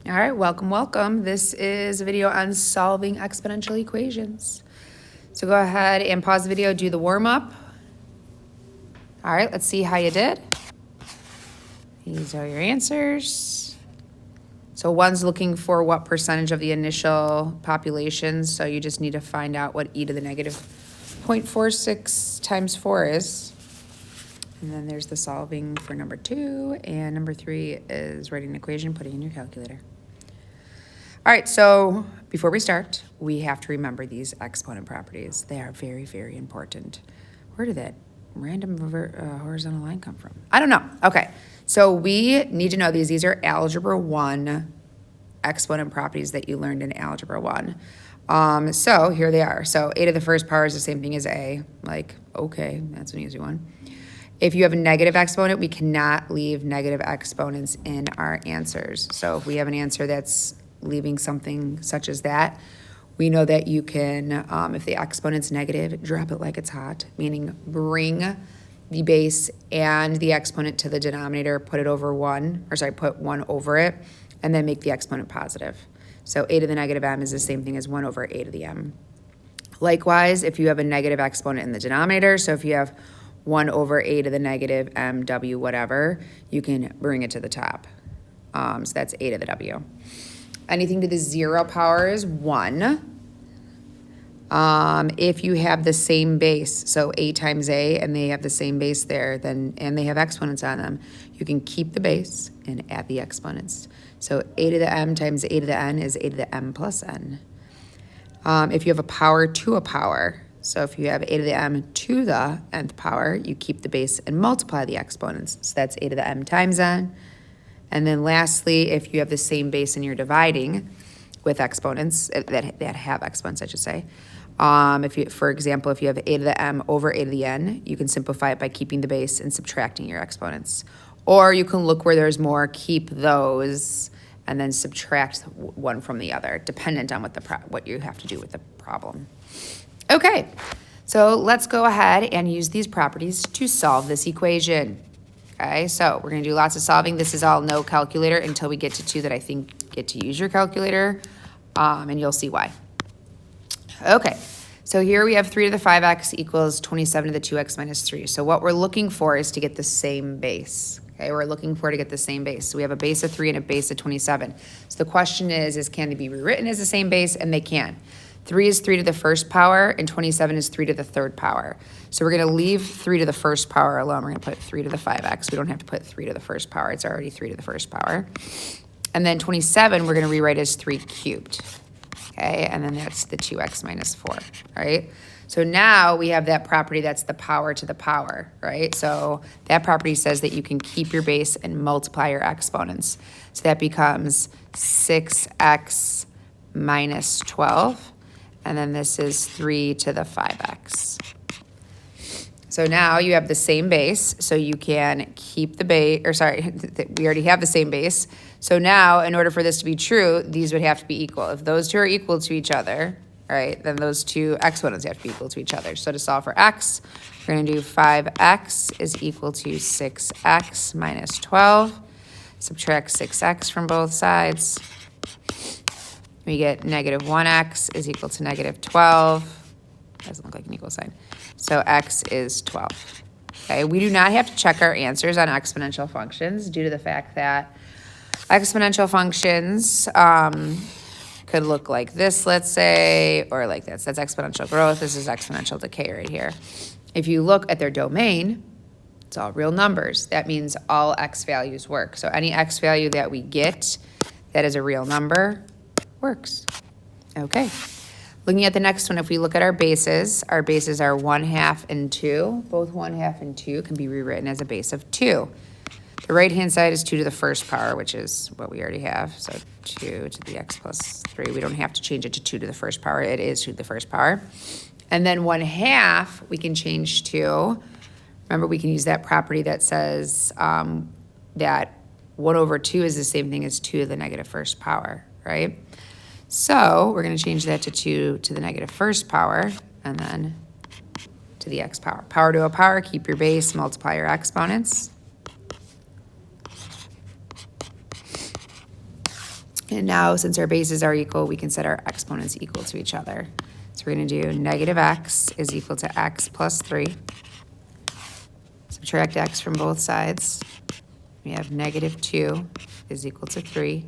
All right, welcome. This is a video on solving exponential equations. So go ahead and pause the video, do the warm-up. All right, let's see how you did. These are your answers. So one's looking for what percentage of the initial population, so you just need to find out what e to the negative 0.46 times 4 is. And then there's the solving for number 2, and number 3 is writing an equation, putting in your calculator. All right, so before we start, we have to remember these exponent properties. They are very, very important. Where did that random horizontal line come from? I don't know. Okay, so we need to know these. These are Algebra 1 exponent properties that you learned in Algebra 1. So here they are. So a to the first power is the same thing as a. Like, okay, that's an easy one. If you have a negative exponent, we cannot leave negative exponents in our answers. So if we have an answer that's leaving something such as that, we know that you can, if the exponent's negative, drop it like it's hot, meaning bring the base and the exponent to the denominator, put 1 over it, and then make the exponent positive. So a to the negative m is the same thing as 1 over a to the m. Likewise, if you have a negative exponent in the denominator, so if you have 1 over a to the negative mw whatever, you can bring it to the top. So that's a to the w. Anything to the 0 power is 1. If you have the same base, so a times a, and they have the same base there, and they have exponents on them, you can keep the base and add the exponents. So a to the m times a to the n is a to the m plus n. If you have a power to a power, so if you have a to the m to the nth power, you keep the base and multiply the exponents. So that's a to the m times n. And then lastly, if you have the same base and you're dividing with exponents, that have exponents, I should say. For example, if you have a to the m over a to the n, you can simplify it by keeping the base and subtracting your exponents. Or you can look where there's more, keep those, and then subtract one from the other, dependent on what you have to do with the problem. Okay, so let's go ahead and use these properties to solve this equation. Okay, so we're gonna do lots of solving. This is all no calculator until we get to 2 that I think get to use your calculator, and you'll see why. Okay, so here we have 3 to the 5x equals 27 to the 2x minus 3. So what we're looking for is to get the same base. Okay, we're looking for to get the same base. So we have a base of 3 and a base of 27. So the question is can they be rewritten as the same base? And they can. 3 is 3 to the first power, and 27 is 3 to the third power. So we're going to leave 3 to the first power alone. We're going to put 3 to the 5x. We don't have to put 3 to the first power. It's already 3 to the first power. And then 27, we're going to rewrite as 3 cubed. Okay, and then that's the 2x minus 4, right? So now we have that property that's the power to the power, right? So that property says that you can keep your base and multiply your exponents. So that becomes 6x minus 12. And then this is 3 to the 5x. So now you have the same base, so you can keep the base, we already have the same base. So now, in order for this to be true, these would have to be equal. If those two are equal to each other, right, then those two exponents have to be equal to each other. So to solve for x, we're gonna do 5x is equal to 6x minus 12. Subtract 6x from both sides. We get negative 1x is equal to negative 12. Doesn't look like an equal sign. So x is 12. Okay, we do not have to check our answers on exponential functions due to the fact that exponential functions could look like this, let's say, or like this. That's exponential growth. This is exponential decay right here. If you look at their domain, it's all real numbers. That means all x values work. So any x value that we get that is a real number works. Okay. Looking at the next one, if we look at our bases are 1/2 and 2. Both 1/2 and 2 can be rewritten as a base of 2. The right-hand side is 2 to the first power, which is what we already have. So 2 to the x plus 3. We don't have to change it to 2 to the first power. It is 2 to the first power. And then 1/2 we can change to, remember we can use that property that says that 1 over 2 is the same thing as 2 to the negative first power, right? So we're going to change that to 2 to the negative first power, and then to the x power. Power to a power, keep your base, multiply your exponents. And now, since our bases are equal, we can set our exponents equal to each other. So we're going to do negative x is equal to x plus 3. Subtract x from both sides. We have negative 2 is equal to 3.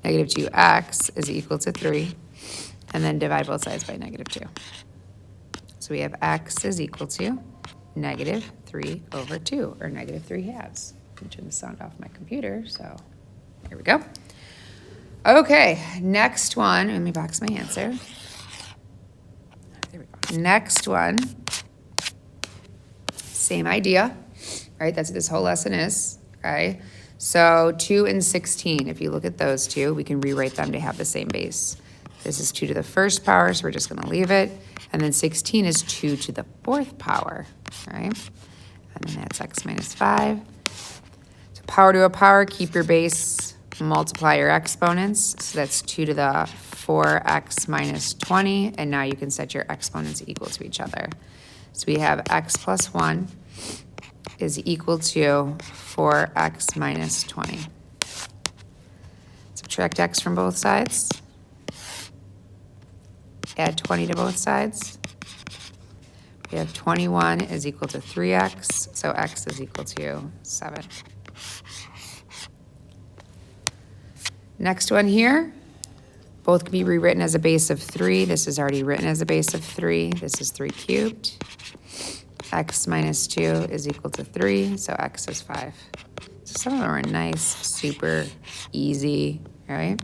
Negative 2x is equal to 3. And then divide both sides by negative 2. So we have x is equal to negative 3 over 2, or negative 3 halves. Let me turn the sound off my computer, so here we go. Okay, next one, let me box my answer. There we go. Next one, same idea, right? That's what this whole lesson is, right? So 2 and 16, if you look at those two, we can rewrite them to have the same base. This is 2 to the first power, so we're just gonna leave it. And then 16 is 2 to the fourth power, right? And then that's x minus 5. So power to a power, keep your base, multiply your exponents. So that's 2 to the 4x minus 20. And now you can set your exponents equal to each other. So we have x plus 1 is equal to 4x minus 20. Subtract x from both sides. Add 20 to both sides. We have 21 is equal to 3x, so x is equal to 7. Next one here, both can be rewritten as a base of 3. This is already written as a base of 3. This is 3 cubed. X minus 2 is equal to 3, so x is 5. So some of them are nice, super easy, right?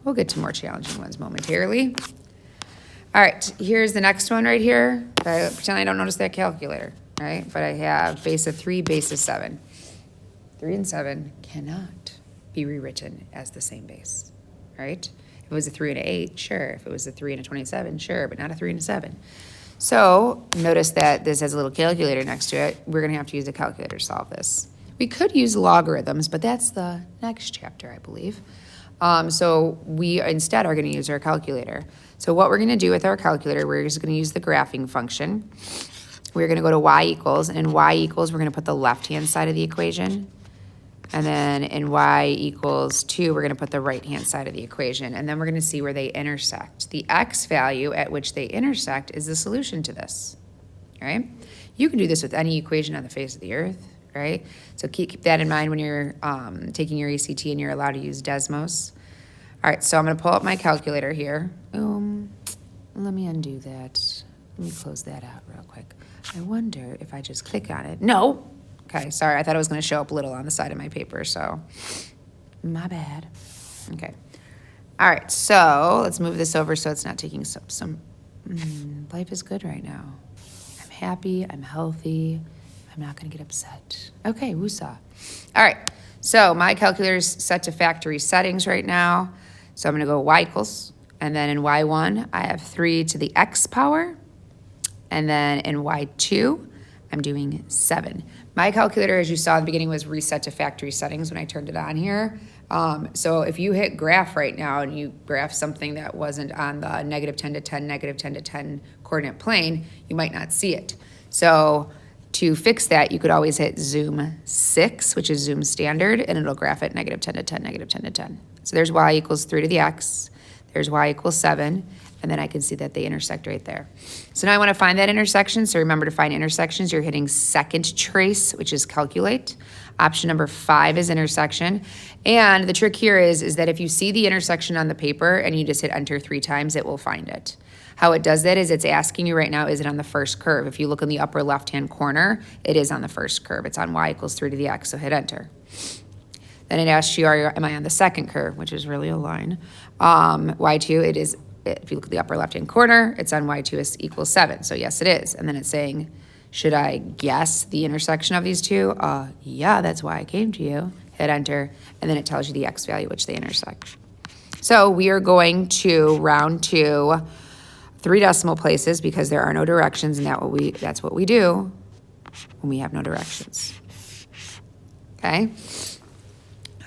We'll get to more challenging ones momentarily. All right, here's the next one right here. I pretend I don't notice that calculator, right? But I have base of 3, base of 7. 3 and 7 cannot be rewritten as the same base, right? If it was a 3 and an 8, sure. If it was a 3 and a 27, sure, but not a 3 and a 7. So notice that this has a little calculator next to it. We're going to have to use a calculator to solve this. We could use logarithms, but that's the next chapter, I believe. So we instead are going to use our calculator. So what we're going to do with our calculator, we're just going to use the graphing function. We're going to go to y equals, and in y equals, we're going to put the left-hand side of the equation. And then in y equals 2, we're going to put the right-hand side of the equation. And then we're going to see where they intersect. The x value at which they intersect is the solution to this, right? You can do this with any equation on the face of the earth, right? So keep that in mind when you're taking your ACT and you're allowed to use Desmos. All right, so I'm going to pull up my calculator here. Let me undo that. Let me close that out real quick. I wonder if I just click on it. No. Okay, sorry. I thought it was going to show up little on the side of my paper, so my bad. Okay. All right, so let's move this over so it's not taking some life is good right now. I'm happy. I'm healthy. I'm not going to get upset. Okay, woosah. All right, so my calculator is set to factory settings right now. So I'm going to go y equals, and then in y1, I have 3 to the x power, and then in y2, I'm doing 7. My calculator, as you saw in the beginning, was reset to factory settings when I turned it on here. So if you hit graph right now and you graph something that wasn't on the negative 10 to 10, negative 10 to 10 coordinate plane, you might not see it. So to fix that, you could always hit zoom 6, which is zoom standard, and it'll graph it negative 10 to 10, negative 10 to 10. So there's y equals 3 to the x. There's y equals 7. And then I can see that they intersect right there. So now I want to find that intersection. So remember, to find intersections, you're hitting second trace, which is calculate. Option number 5 is intersection. And the trick here is that if you see the intersection on the paper and you just hit enter 3 times, it will find it. How it does that is it's asking you right now, is it on the first curve? If you look in the upper left-hand corner, it is on the first curve. It's on y equals 3 to the x, so hit enter. Then it asks you, am I on the second curve, which is really a line. Y2, it is, if you look at the upper left-hand corner, it's on y2 is equals 7. So yes, it is. And then it's saying, should I guess the intersection of these two? Yeah, that's why I came to you. Hit enter, and then it tells you the x value which they intersect. So we are going to round to 3 decimal places because there are no directions, and that's what we do when we have no directions. Okay?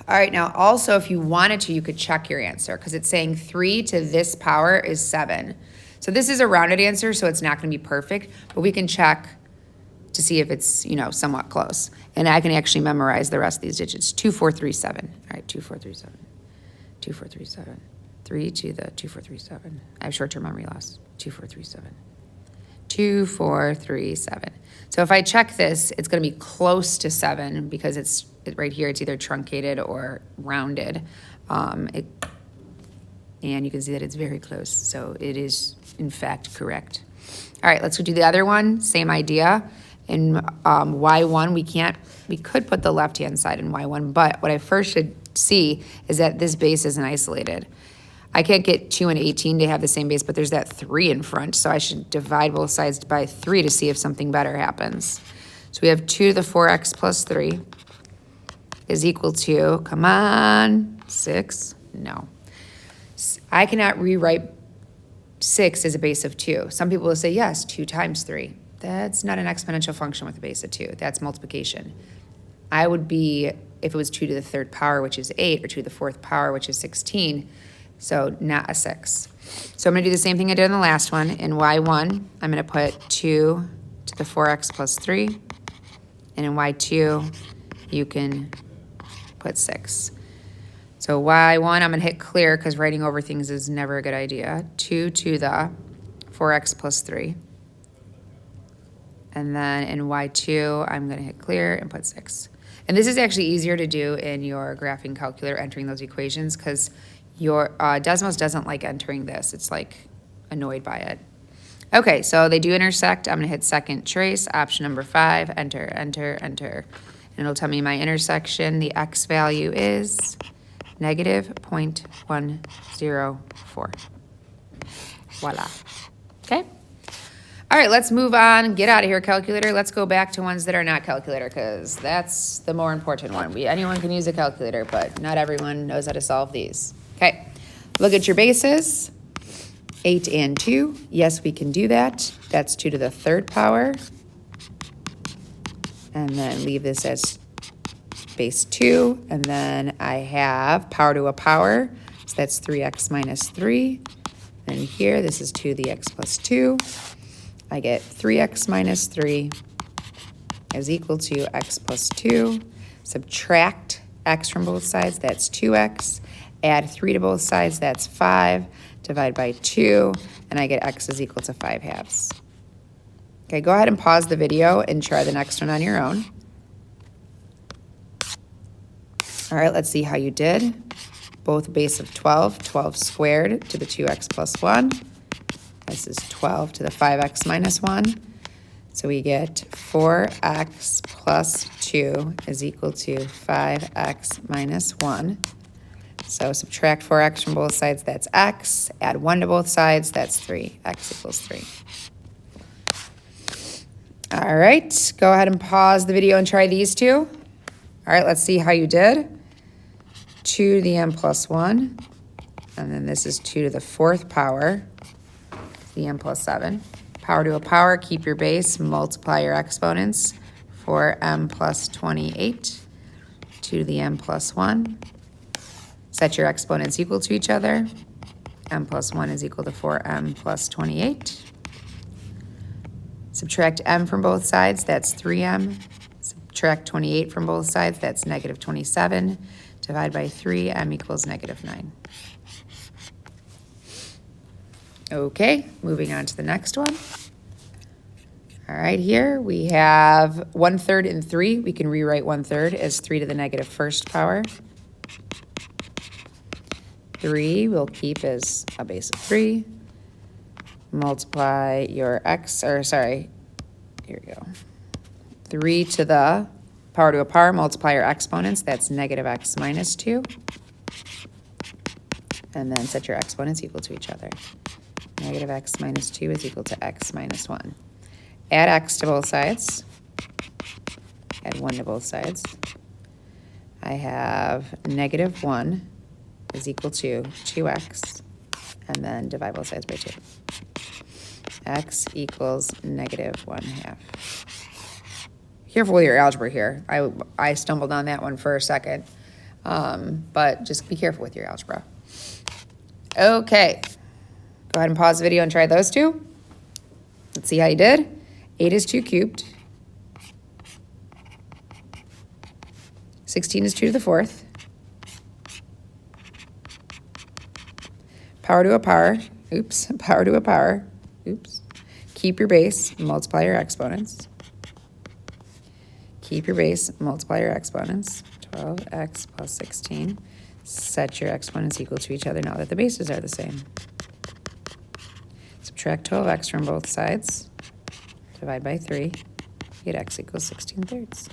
All right, now also if you wanted to, you could check your answer because it's saying 3 to this power is 7. So this is a rounded answer, so it's not going to be perfect, but we can check to see if it's, somewhat close. And I can actually memorize the rest of these digits. 2, 4, 3, 7. All right, 2437. 2437. 3 to the 2437. I have short-term memory loss. 2437. 2437. So if I check this, it's going to be close to 7 because it's right here. It's either truncated or rounded. And you can see that it's very close. So it is, in fact, correct. All right, let's go do the other one. Same idea. In Y1, we could put the left-hand side in Y1, but what I first should see is that this base isn't isolated. I can't get 2 and 18 to have the same base, but there's that 3 in front, so I should divide both sides by 3 to see if something better happens. So we have 2 to the 4x plus 3 is equal to, come on, 6? No. I cannot rewrite 6 as a base of 2. Some people will say, yes, 2 times 3. That's not an exponential function with a base of 2. That's multiplication. I would be, if it was 2 to the 3rd power, which is 8, or 2 to the 4th power, which is 16, so not a 6. So I'm going to do the same thing I did in the last one. In Y1, I'm going to put 2 to the 4x plus 3. And in Y2, you can put 6. So Y1, I'm going to hit clear because writing over things is never a good idea. 2 to the 4x plus 3. And then in Y2, I'm going to hit clear and put 6. And this is actually easier to do in your graphing calculator, entering those equations, because your Desmos doesn't like entering this. It's like annoyed by it. Okay, so they do intersect. I'm going to hit second trace, option number 5, enter, enter, enter. And it'll tell me my intersection. The x value is negative 0.104. Voila. Okay. All right, let's move on. Get out of here, calculator. Let's go back to ones that are not calculator because that's the more important one. Anyone can use a calculator, but not everyone knows how to solve these. Okay, look at your bases. 8 and 2. Yes, we can do that. That's 2 to the 3rd power. And then leave this as base 2. And then I have power to a power. So that's 3x minus 3. And here, this is 2 to the x plus 2. I get 3x minus 3 is equal to x plus 2. Subtract x from both sides, that's 2x. Add 3 to both sides, that's 5. Divide by 2, and I get x is equal to 5/2. Okay, go ahead and pause the video and try the next one on your own. All right, let's see how you did. Both base of 12, 12 squared to the 2x plus 1. This is 12 to the 5x minus 1. So we get 4x plus 2 is equal to 5x minus 1. So subtract 4x from both sides, that's x. Add 1 to both sides, that's 3. X equals 3. All right, go ahead and pause the video and try these two. All right, let's see how you did. 2 to the n plus 1. And then this is 2 to the 4th power, the n plus 7. Power to a power, keep your base, multiply your exponents. 4m plus 28. 2 to the n plus 1. Set your exponents equal to each other. M plus 1 is equal to 4m plus 28. Subtract m from both sides, that's 3m. Subtract 28 from both sides, that's negative 27. Divide by 3, m equals negative 9. Okay, moving on to the next one. All right, here we have 1/3 and 3. We can rewrite 1/3 as 3 to the negative 1st power. 3 we'll keep as a base of 3. Multiply your x, or sorry, here we go. 3 to the power to a power, multiply your exponents, that's negative x minus 2. And then set your exponents equal to each other. Negative x minus 2 is equal to x minus 1. Add x to both sides. Add 1 to both sides. I have negative 1 is equal to 2x, and then divide both sides by 2. X equals negative 1/2. Careful with your algebra here. I stumbled on that one for a second, but just be careful with your algebra. Okay, go ahead and pause the video and try those two. Let's see how you did. 8 is 2 cubed. 16 is 2 to the 4th. power to a power, power to a power, keep your base, multiply your exponents. Keep your base, multiply your exponents, 12x plus 16. Set your exponents equal to each other now that the bases are the same. Subtract 12x from both sides, divide by 3, get x equals 16/3.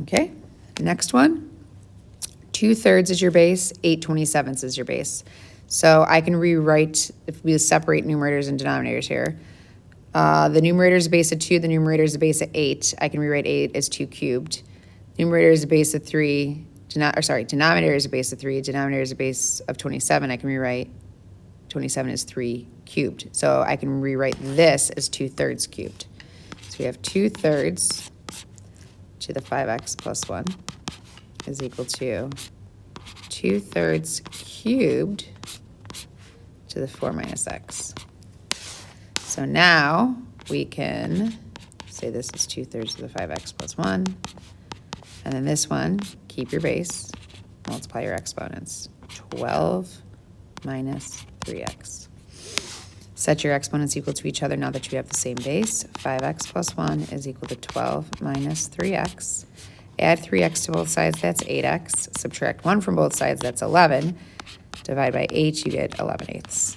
Okay, next one. 2/3 is your base, 8/27 is your base. So I can rewrite, if we separate numerators and denominators here, the numerator is a base of 2, the numerator is a base of 8. I can rewrite 8 as 2 cubed. Numerator is a base of 3, denominator is a base of 3, denominator is a base of 27. I can rewrite 27 as 3 cubed. So I can rewrite this as 2/3 cubed. So we have 2/3 to the 5x plus 1 is equal to 2/3 cubed to the 4 minus x. So now we can say this is 2/3 to the 5x plus 1. And then this one, keep your base, multiply your exponents. 12 minus 3x. Set your exponents equal to each other now that you have the same base. 5x plus 1 is equal to 12 minus 3x. Add 3x to both sides, that's 8x. Subtract 1 from both sides, that's 11. Divide by 8, you get 11/8.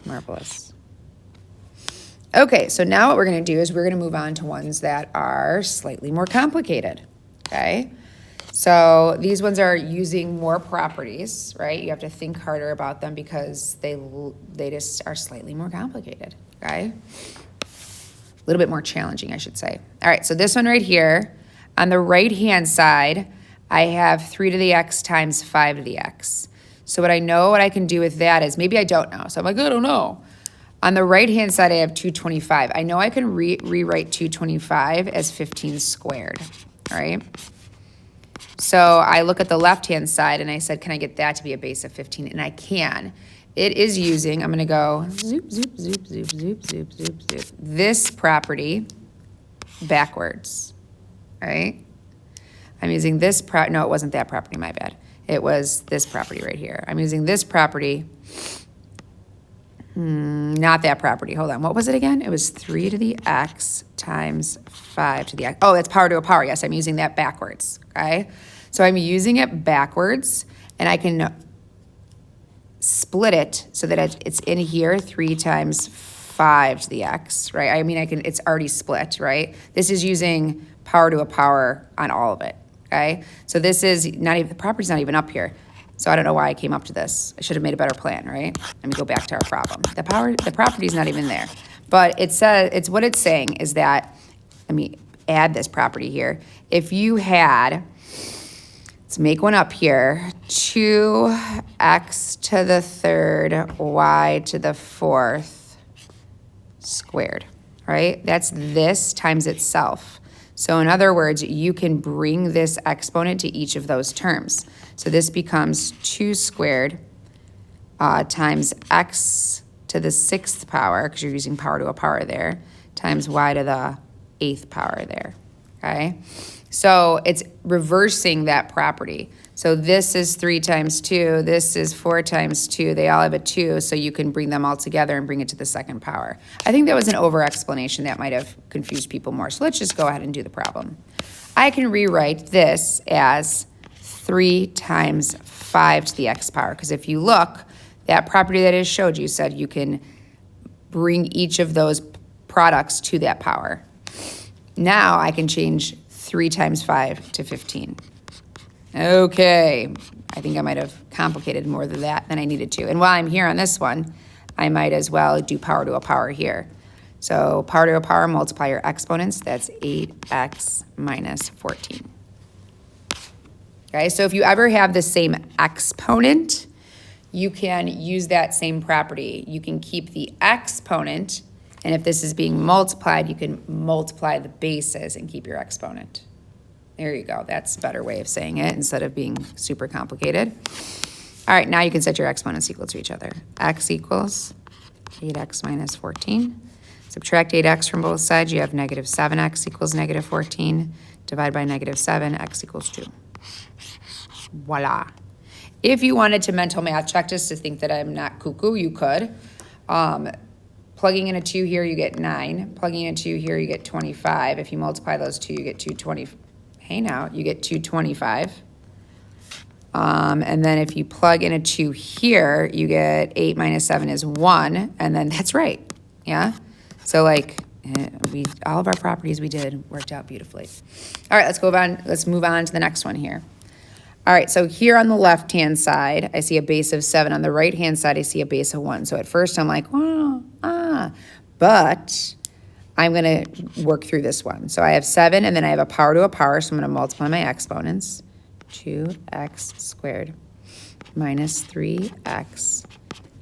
Marvelous. Okay, so now what we're going to do is we're going to move on to ones that are slightly more complicated, okay? So these ones are using more properties, right? You have to think harder about them because they just are slightly more complicated, okay? A little bit more challenging, I should say. All right, so this one right here, on the right-hand side, I have 3 to the x times 5 to the x. So what I can do with that is, maybe I don't know. So I'm like, I don't know. On the right-hand side, I have 225. I know I can rewrite 225 as 15 squared, all right? So I look at the left-hand side, and I said, can I get that to be a base of 15? And I can. It is using, I'm going to go zoop, zoop, zoop, zoop, zoop, zoop, zoop, zoop. This property backwards, all right? I'm using this, no, it wasn't that property, my bad. It was this property right here. I'm using this property, not that property. Hold on, what was it again? It was 3 to the x times 5 to the x. Oh, that's power to a power. Yes, I'm using that backwards, okay? So I'm using it backwards, and I can split it so that it's in here, 3 times 5 to the x, right? I mean, it's already split, right? This is using power to a power on all of it, okay? So this is not even, the property's not even up here. So I don't know why I came up to this. I should have made a better plan, right? Let me go back to our problem. The property's not even there. But it says, what it's saying is that, let me add this property here. If you had, let's make one up here, 2x to the 3rd, y to the 4th squared, right? That's this times itself. So in other words, you can bring this exponent to each of those terms. So this becomes 2 squared times x to the 6th power, because you're using power to a power there, times y to the 8th power there, okay? So it's reversing that property. So this is 3 times 2, this is 4 times 2, they all have a 2, so you can bring them all together and bring it to the 2nd power. I think that was an over-explanation that might have confused people more, so let's just go ahead and do the problem. I can rewrite this as 3 times 5 to the x power, because if you look, that property that I just showed you said you can bring each of those products to that power. Now I can change 3 times 5 to 15. Okay, I think I might have complicated more than that than I needed to. And while I'm here on this one, I might as well do power to a power here. So power to a power, multiply your exponents, that's 8x minus 14. Okay, so if you ever have the same exponent, you can use that same property. You can keep the exponent, and if this is being multiplied, you can multiply the bases and keep your exponent. There you go. That's a better way of saying it instead of being super complicated. All right, now you can set your exponents equal to each other. X equals 8x minus 14. Subtract 8x from both sides, you have negative 7x equals negative 14. Divide by negative 7, x equals 2. Voila. If you wanted to mental math check just to think that I'm not cuckoo, you could. Plugging in a 2 here, you get 9. Plugging in a 2 here, you get 25. If you multiply those two, you get 220. Hey now, you get 225. And then if you plug in a 2 here, you get 8 minus 7 is 1. And then that's right. Yeah? So like, all of our properties we did worked out beautifully. All right, let's go on. Let's move on to the next one here. All right, so here on the left-hand side, I see a base of 7. On the right-hand side, I see a base of 1. So at first, I'm like, but I'm going to work through this one. So I have 7, and then I have a power to a power, so I'm going to multiply my exponents. 2x squared minus 3x.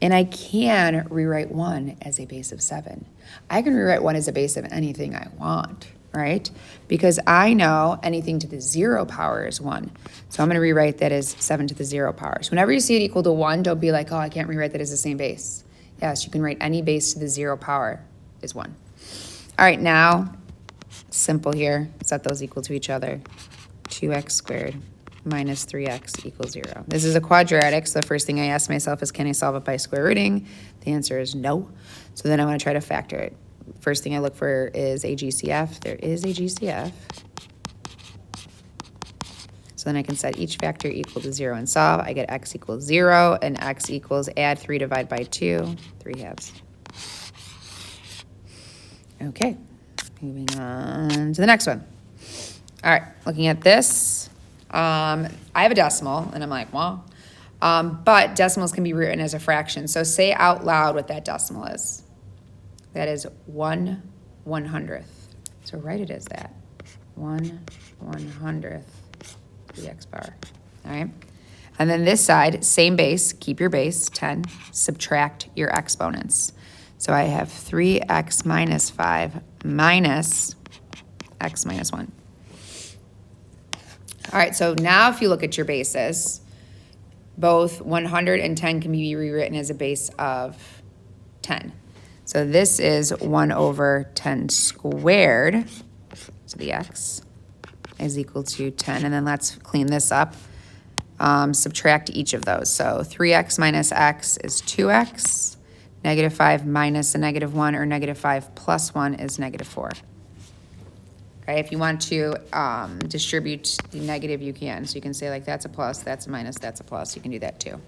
And I can rewrite 1 as a base of 7. I can rewrite 1 as a base of anything I want, right? Because I know anything to the 0 power is 1. So I'm going to rewrite that as 7 to the 0 power. So whenever you see it equal to 1, don't be like, oh, I can't rewrite that as the same base. Yes, you can write any base to the 0 power is 1. All right, now, simple here. Set those equal to each other. 2x squared minus 3x equals 0. This is a quadratic, so the first thing I ask myself is, can I solve it by square rooting? The answer is no. So then I want to try to factor it. First thing I look for is a GCF. There is a GCF. So then I can set each factor equal to 0 and solve. I get x equals 0, and x equals add 3 divided by 2, 3 halves. Okay, moving on to the next one. All right, looking at this, I have a decimal, and I'm like, well, but decimals can be written as a fraction. So say out loud what that decimal is. That is 1/100th. So write it as that. 1/100th the x power. All right. And then this side, same base, keep your base, 10, subtract your exponents. So I have 3x minus 5 minus x minus 1. All right, so now if you look at your bases, both 100 and 10 can be rewritten as a base of 10. So this is 1 over 10 squared, so the x is equal to 10. And then let's clean this up. Subtract each of those. So 3x minus x is 2x. Negative 5 minus a negative 1, or negative 5 plus 1 is negative 4. Okay, if you want to distribute the negative, you can. So you can say like that's a plus, that's a minus, that's a plus. You can do that too.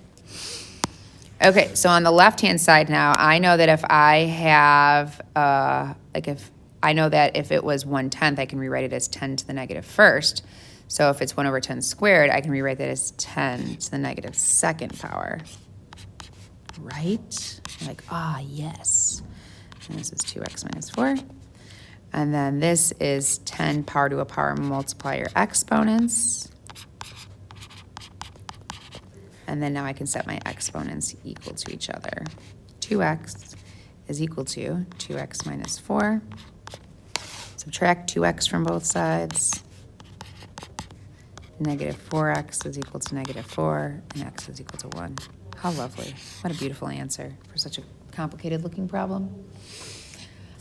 Okay, so on the left-hand side now, I know that if I have, I know that if it was 1/10, I can rewrite it as 10 to the negative first. So if it's 1 over 10 squared, I can rewrite that as 10 to the negative second power. Right? Like, yes. And this is 2x minus 4. And then this is 10 power to a power, multiply your exponents. And then now I can set my exponents equal to each other. 2x is equal to 2x minus 4. Subtract 2x from both sides. Negative 4x is equal to negative 4, and x is equal to 1. How lovely. What a beautiful answer for such a complicated looking problem.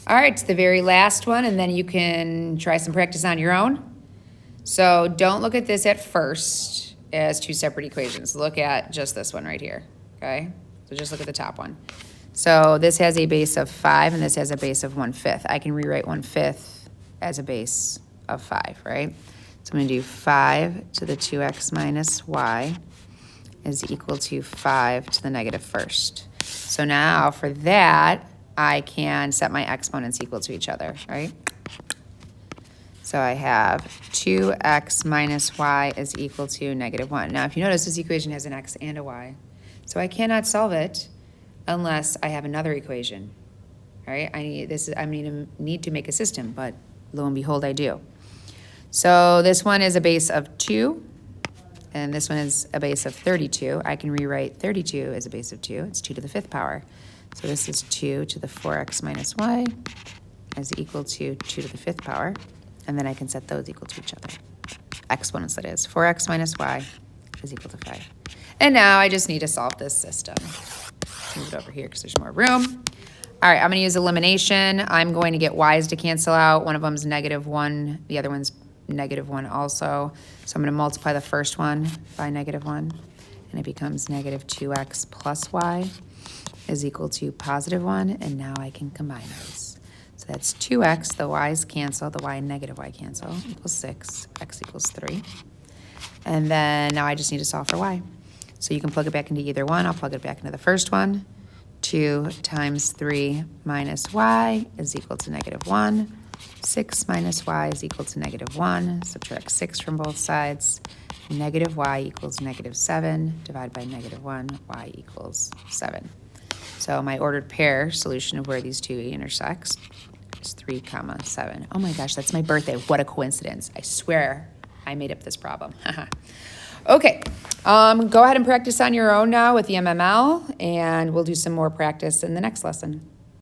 All right, the very last one, and then you can try some practice on your own. So don't look at this at first as two separate equations. Look at just this one right here, okay? So just look at the top one. So this has a base of 5, and this has a base of 1/5. I can rewrite 1/5 as a base of 5, right? So I'm going to do 5 to the 2x minus y is equal to 5 to the negative first. So now for that, I can set my exponents equal to each other, right? So I have 2x minus y is equal to negative 1. Now, if you notice, this equation has an x and a y. So I cannot solve it unless I have another equation, right? I need to make a system, but lo and behold, I do. So this one is a base of 2, and this one is a base of 32. I can rewrite 32 as a base of 2. It's 2 to the 5th power. So this is 2 to the 4x minus y is equal to 2 to the 5th power. And then I can set those equal to each other. Exponents, that is. 4x minus y is equal to 5. And now I just need to solve this system. Move it over here because there's more room. All right, I'm going to use elimination. I'm going to get y's to cancel out. One of them is negative 1. The other one's negative 1 also. So I'm going to multiply the first one by negative 1. And and it becomes negative 2x plus y is equal to positive 1, and now I can combine those. So that's 2x, the y's cancel, the y and negative y cancel, equals 6, x equals 3. And then now I just need to solve for y. So you can plug it back into either one. I'll plug it back into the first one. 2 times 3 minus y is equal to negative 1. 6 minus y is equal to negative 1. Subtract 6 from both sides. Negative y equals negative 7. Divide by negative 1, y equals 7. So my ordered pair solution of where these two intersect is 3 comma 7. Oh my gosh, that's my birthday. What a coincidence. I swear I made up this problem. Okay, go ahead and practice on your own now with the MML, and we'll do some more practice in the next lesson.